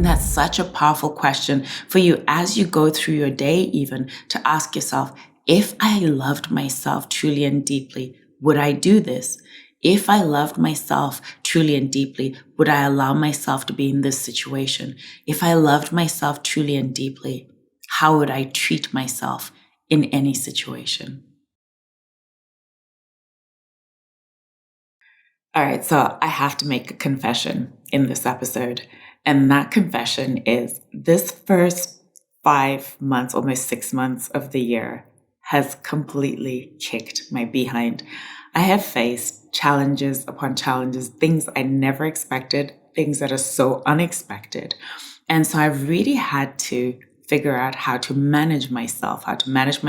that's such a powerful question for you as you go through your day, even to ask yourself, if I loved myself truly and deeply, would I do this? If I loved myself truly and deeply, would I allow myself to be in this situation? If I loved myself truly and deeply, how would I treat myself in any situation? All right, so I have to make a confession in this episode. And that confession is this first 5 months, almost 6 months of the year has completely kicked my behind. I have faced challenges upon challenges, things I never expected, things that are so unexpected. And so I've really had to figure out how to manage myself, how to manage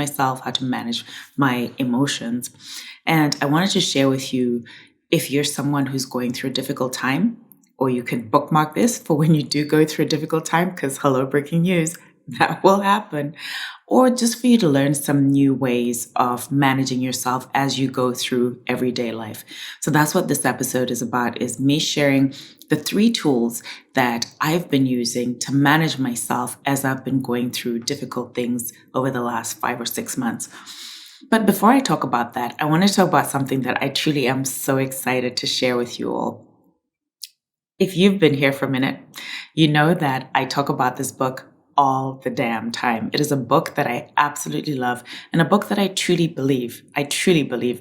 my emotions. And I wanted to share with you, if you're someone who's going through a difficult time, or you can bookmark this for when you do go through a difficult time, because hello, breaking news, that will happen. Or just for you to learn some new ways of managing yourself as you go through everyday life. So that's what this episode is about, is me sharing the 3 tools that I've been using to manage myself as I've been going through difficult things over the last 5 or 6 months. But before I talk about that, I want to talk about something that I truly am so excited to share with you all. If you've been here for a minute, you know that I talk about this book all the damn time. It is a book that I absolutely love, and a book that I truly believe,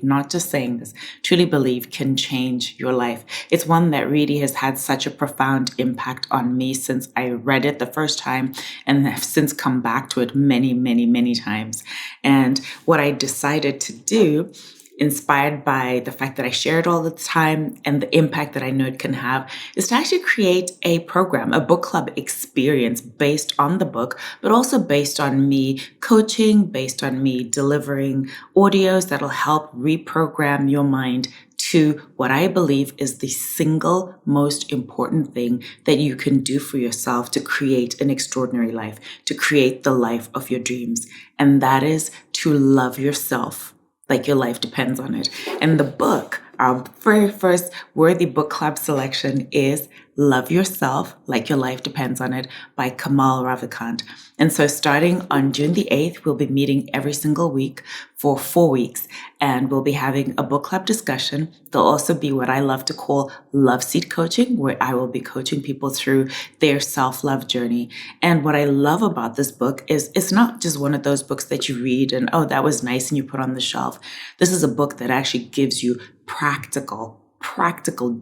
not just saying this, truly believe can change your life. It's one that really has had such a profound impact on me since I read it the first time, and have since come back to it many, many, many times. And what I decided to do, inspired by the fact that I share it all the time and the impact that I know it can have, is to actually create a program, a book club experience based on the book, but also based on me coaching, based on me delivering audios that'll help reprogram your mind to what I believe is the single most important thing that you can do for yourself to create an extraordinary life, to create the life of your dreams. And that is to love yourself like your life depends on it. And the book, our very first worthy book club selection, is Love Yourself Like Your Life Depends on It by Kamal Ravikant. And so starting on June the 8th, we'll be meeting every single week for 4 weeks, and we'll be having a book club discussion. There'll also be what I love to call love seat coaching, where I will be coaching people through their self-love journey. And what I love about this book is it's not just one of those books that you read and, oh, that was nice, and you put on the shelf. This is a book that actually gives you practical,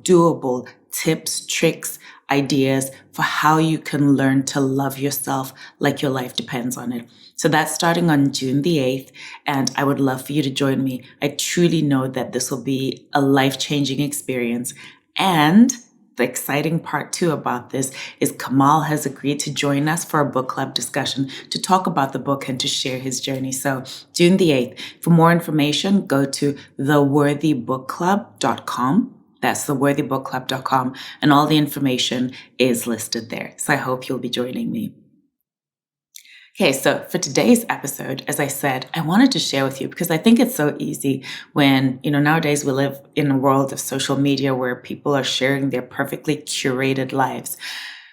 doable tips, tricks, ideas for how you can learn to love yourself like your life depends on it. So that's starting on June the 8th, and I would love for you to join me. I truly know that this will be a life-changing experience. And the exciting part too about this is Kamal has agreed to join us for a book club discussion to talk about the book and to share his journey. So June the 8th. For more information, go to theworthybookclub.com. That's theworthybookclub.com, and all the information is listed there. So I hope you'll be joining me. Okay, so for today's episode, as I said, I wanted to share with you because I think it's so easy when, nowadays we live in a world of social media where people are sharing their perfectly curated lives.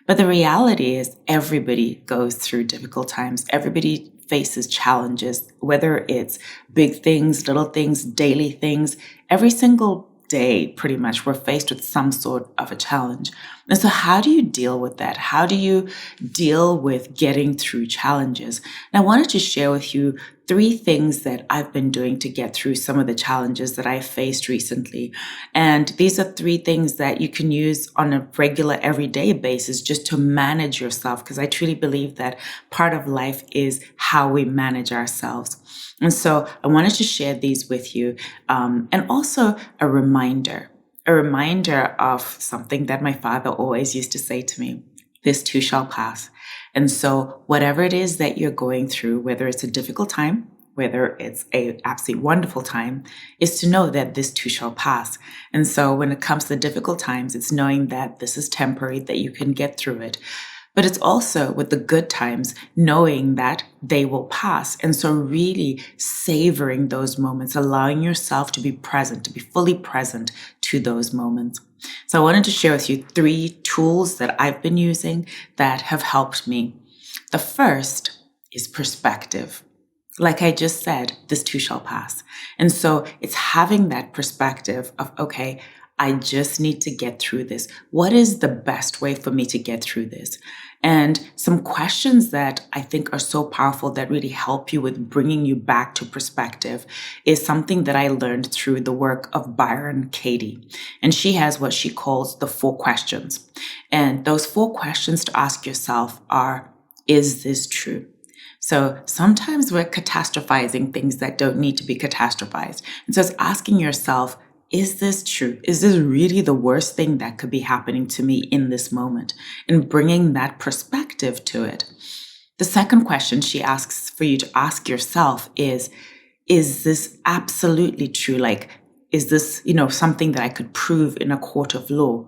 But the reality is everybody goes through difficult times. Everybody faces challenges, whether it's big things, little things, daily things. Every single day, pretty much, we're faced with some sort of a challenge. And so how do you deal with that? How do you deal with getting through challenges? And I wanted to share with you 3 things that I've been doing to get through some of the challenges that I've faced recently. And these are 3 things that you can use on a regular, everyday basis just to manage yourself, because I truly believe that part of life is how we manage ourselves. And so I wanted to share these with you, and also a reminder of something that my father always used to say to me: this too shall pass. And so whatever it is that you're going through, whether it's a difficult time, whether it's a absolutely wonderful time, is to know that this too shall pass. And so when it comes to difficult times, it's knowing that this is temporary, that you can get through it. But it's also with the good times, knowing that they will pass. And so really savoring those moments, allowing yourself to be present, to be fully present to those moments. So I wanted to share with you 3 tools that I've been using that have helped me. The first is perspective. Like I just said, this too shall pass. And so it's having that perspective of, okay, I just need to get through this. What is the best way for me to get through this? And some questions that I think are so powerful that really help you with bringing you back to perspective is something that I learned through the work of Byron Katie. And she has what she calls the 4 questions. And those 4 questions to ask yourself are, is this true? So sometimes we're catastrophizing things that don't need to be catastrophized. And so it's asking yourself, is this true? Is this really the worst thing that could be happening to me in this moment? And bringing that perspective to it. The second question she asks for you to ask yourself is this absolutely true? Like, is this, something that I could prove in a court of law?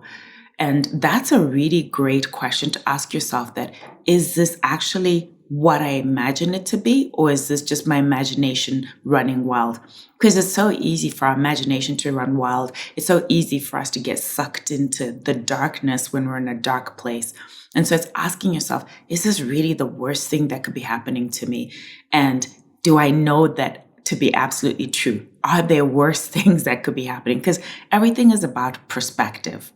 And that's a really great question to ask yourself, that is this actually what I imagine it to be, or is this just my imagination running wild? Because it's so easy for our imagination to run wild. It's so easy for us to get sucked into the darkness when we're in a dark place. And so it's asking yourself, is this really the worst thing that could be happening to me? And do I know that to be absolutely true? Are there worse things that could be happening? Because everything is about perspective.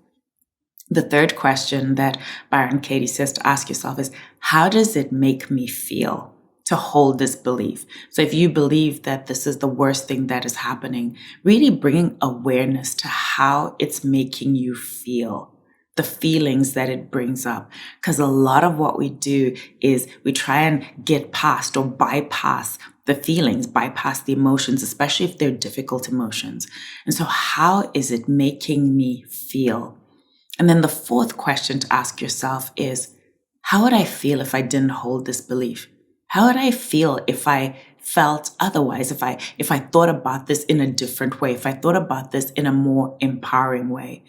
The third question that Byron Katie says to ask yourself is, how does it make me feel to hold this belief? So if you believe that this is the worst thing that is happening, really bringing awareness to how it's making you feel, the feelings that it brings up. Because a lot of what we do is we try and get past or bypass the feelings, bypass the emotions, especially if they're difficult emotions. And so how is it making me feel? And then the fourth question to ask yourself is, how would I feel if I didn't hold this belief? How would I feel if I felt otherwise, if I thought about this in a different way, if I thought about this in a more empowering way?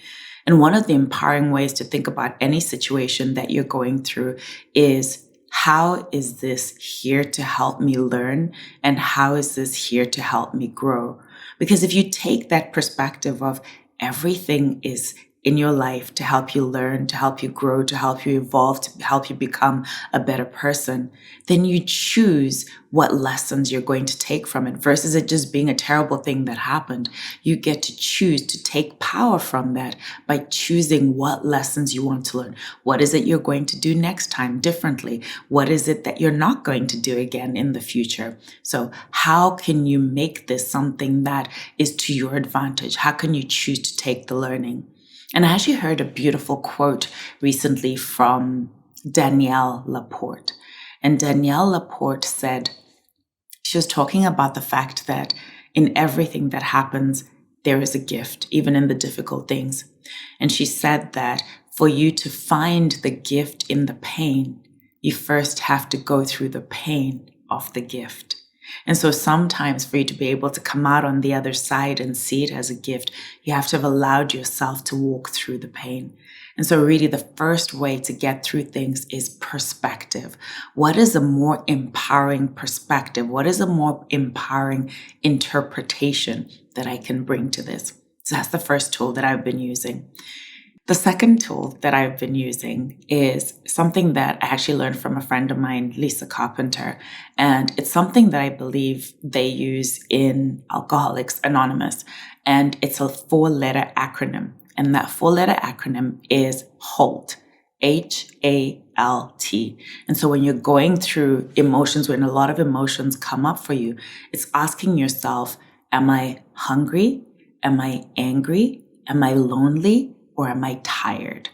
And one of the empowering ways to think about any situation that you're going through is, how is this here to help me learn? And how is this here to help me grow? Because if you take that perspective of everything is in your life to help you learn, to help you grow, to help you evolve, to help you become a better person, then you choose what lessons you're going to take from it versus it just being a terrible thing that happened. You get to choose to take power from that by choosing what lessons you want to learn. What is it you're going to do next time differently? What is it that you're not going to do again in the future? So how can you make this something that is to your advantage? How can you choose to take the learning? And I actually heard a beautiful quote recently from Danielle Laporte. And Danielle Laporte said, she was talking about the fact that in everything that happens, there is a gift, even in the difficult things. And she said that for you to find the gift in the pain, you first have to go through the pain of the gift. And so sometimes for you to be able to come out on the other side and see it as a gift, you have to have allowed yourself to walk through the pain. And so really the first way to get through things is perspective. What is a more empowering perspective? What is a more empowering interpretation that I can bring to this? So that's the first tool that I've been using. The second tool that I've been using is something that I actually learned from a friend of mine, Lisa Carpenter. And it's something that I believe they use in Alcoholics Anonymous. And it's a 4-letter acronym. And that 4-letter acronym is HALT. HALT. And so when you're going through emotions, when a lot of emotions come up for you, it's asking yourself, am I hungry? Am I angry? Am I lonely? Or am I tired?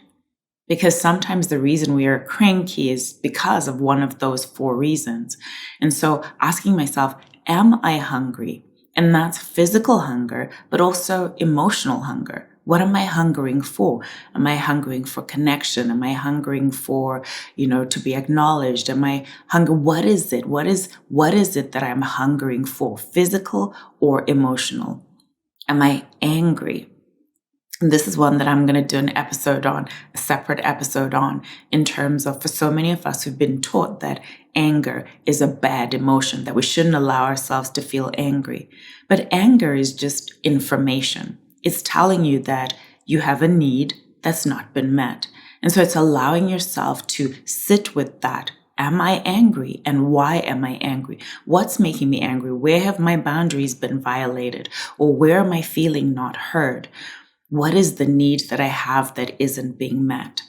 Because sometimes the reason we are cranky is because of one of those 4 reasons. And so asking myself, am I hungry? And that's physical hunger, but also emotional hunger. What am I hungering for? Am I hungering for connection? Am I hungering for, to be acknowledged? Am I hungry? What is it? What is it that I'm hungering for? Physical or emotional? Am I angry? And this is one that I'm going to do a separate episode on, in terms of, for so many of us who've been taught that anger is a bad emotion, that we shouldn't allow ourselves to feel angry. But anger is just information. It's telling you that you have a need that's not been met. And so it's allowing yourself to sit with that. Am I angry? And why am I angry? What's making me angry? Where have my boundaries been violated? Or where am I feeling not heard? What is the need that I have that isn't being met?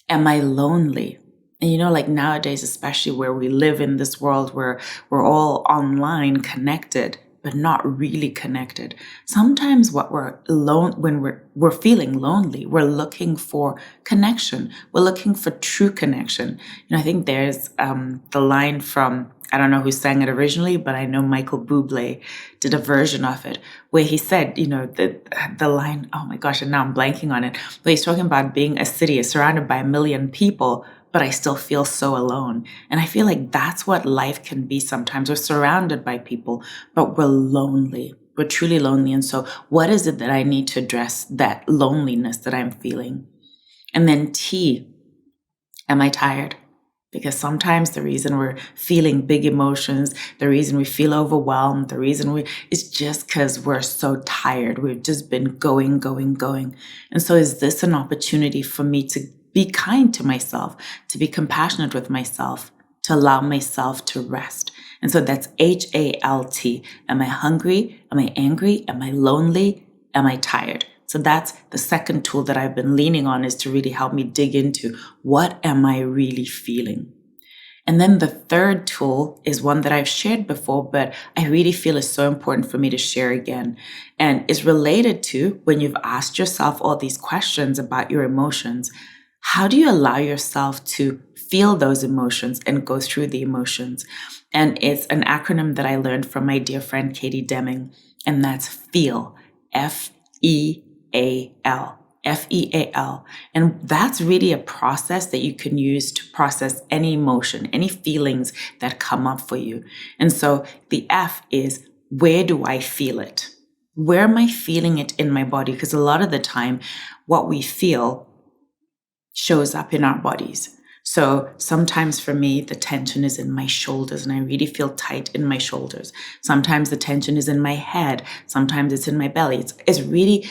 Am I lonely? And like nowadays, especially where we live in this world where we're all online connected, but not really connected. Sometimes what we're alone when we're feeling lonely, we're looking for connection. We're looking for true connection. I think there's the line from, I don't know who sang it originally, but I know Michael Bublé did a version of it where he said, the line, oh my gosh, and now I'm blanking on it, but he's talking about being a city surrounded by a million people, but I still feel so alone. And I feel like that's what life can be sometimes. We're surrounded by people, but we're lonely. We're truly lonely. And so what is it that I need to address that loneliness that I'm feeling? And then T, am I tired? Because sometimes the reason we're feeling big emotions, the reason we feel overwhelmed, the reason is just because we're so tired. We've just been going. And so is this an opportunity for me to be kind to myself, to be compassionate with myself, to allow myself to rest? And so that's HALT. Am I hungry? Am I angry? Am I lonely? Am I tired? So that's the second tool that I've been leaning on, is to really help me dig into what am I really feeling. And then the third tool is one that I've shared before, but I really feel is so important for me to share again, and is related to when you've asked yourself all these questions about your emotions. How do you allow yourself to feel those emotions and go through the emotions? And it's an acronym that I learned from my dear friend Katie Deming, and that's FEAL, FEAL. FEAL. And that's really a process that you can use to process any emotion, any feelings that come up for you. And so the F is, where do I feel it? Where am I feeling it in my body? Because a lot of the time, what we feel shows up in our bodies. So sometimes for me, the tension is in my shoulders and I really feel tight in my shoulders. Sometimes the tension is in my head. Sometimes it's in my belly. It's really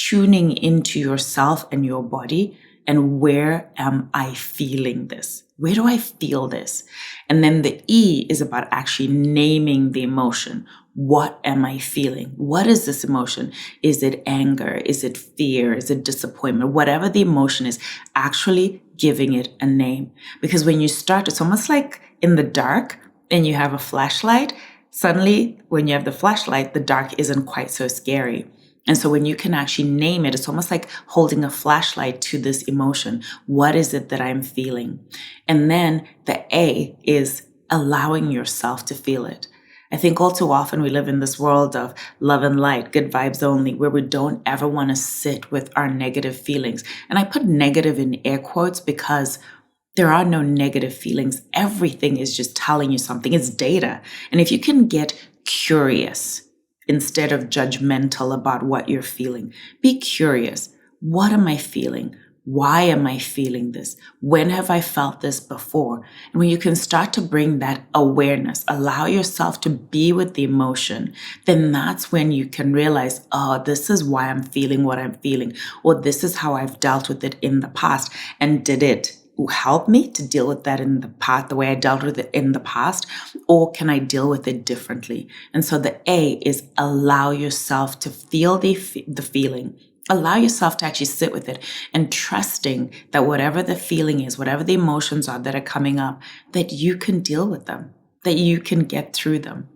tuning into yourself and your body, and where am I feeling this? Where do I feel this? And then the E is about actually naming the emotion. What am I feeling? What is this emotion? Is it anger? Is it fear? Is it disappointment? Whatever the emotion is, actually giving it a name. Because when you start, it's almost like in the dark and you have a flashlight. Suddenly, when you have the flashlight, the dark isn't quite so scary. And so when you can actually name it, it's almost like holding a flashlight to this emotion. What is it that I'm feeling? And then the A is allowing yourself to feel it. I think all too often we live in this world of love and light, good vibes only, where we don't ever want to sit with our negative feelings. And I put negative in air quotes because there are no negative feelings. Everything is just telling you something. It's data. And if you can get curious instead of judgmental about what you're feeling, be curious. What am I feeling? Why am I feeling this? When have I felt this before? And when you can start to bring that awareness, allow yourself to be with the emotion, then that's when you can realize, oh, this is why I'm feeling what I'm feeling, or this is how I've dealt with it in the past. And did it help me to deal with that in the past, the way I dealt with it in the past, or can I deal with it differently? And so the A is allow yourself to feel the feeling. Allow yourself to actually sit with it and trusting that whatever the feeling is, whatever the emotions are that are coming up, that you can deal with them, that you can get through them.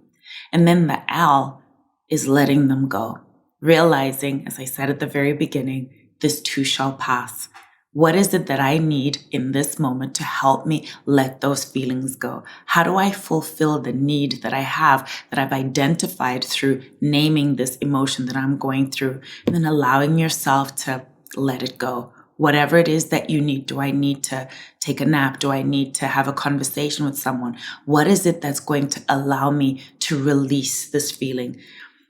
And then the L is letting them go. Realizing, as I said at the very beginning, this too shall pass. What is it that I need in this moment to help me let those feelings go? How do I fulfill the need that I have, that I've identified through naming this emotion that I'm going through, and then allowing yourself to let it go? Whatever it is that you need. Do I need to take a nap? Do I need to have a conversation with someone? What is it that's going to allow me to release this feeling?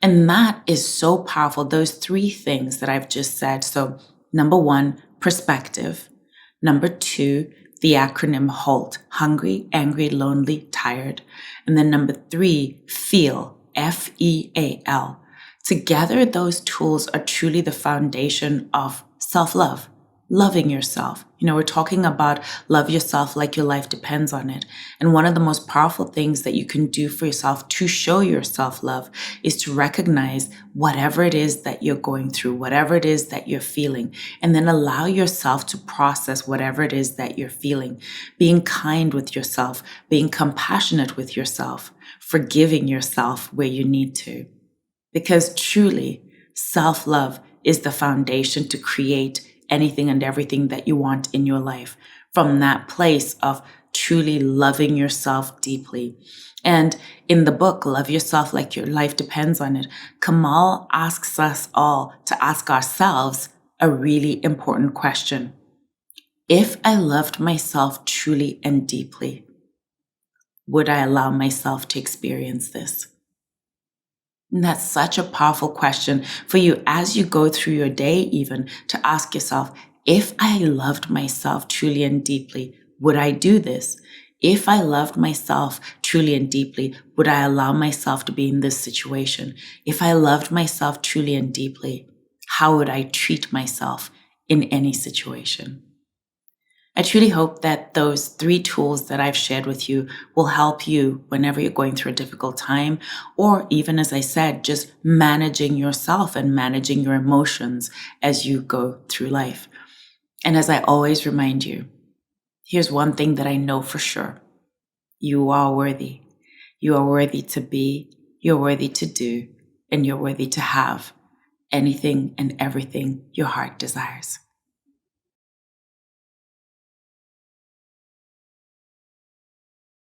And that is so powerful. Those three things that I've just said. So number one, perspective. Number two, the acronym HALT, hungry, angry, lonely, tired. And then number three, FEAL, FEAL. Together, those tools are truly the foundation of self-love. loving yourself. We're talking about love yourself like your life depends on it. And one of the most powerful things that you can do for yourself to show your self-love is to recognize whatever it is that you're going through, whatever it is that you're feeling, and then allow yourself to process whatever it is that you're feeling. Being kind with yourself, being compassionate with yourself, forgiving yourself where you need to. Because truly, self-love is the foundation to create anything and everything that you want in your life, from that place of truly loving yourself deeply. And in the book, Love Yourself Like Your Life Depends on It, Kamal asks us all to ask ourselves a really important question. If I loved myself truly and deeply, would I allow myself to experience this? And that's such a powerful question for you as you go through your day, even to ask yourself, if I loved myself truly and deeply, would I do this? If I loved myself truly and deeply, would I allow myself to be in this situation? If I loved myself truly and deeply, how would I treat myself in any situation? I truly hope that those 3 tools that I've shared with you will help you whenever you're going through a difficult time, or even, as I said, just managing yourself and managing your emotions as you go through life. And as I always remind you, here's one thing that I know for sure. You are worthy. You are worthy to be, you're worthy to do, and you're worthy to have anything and everything your heart desires.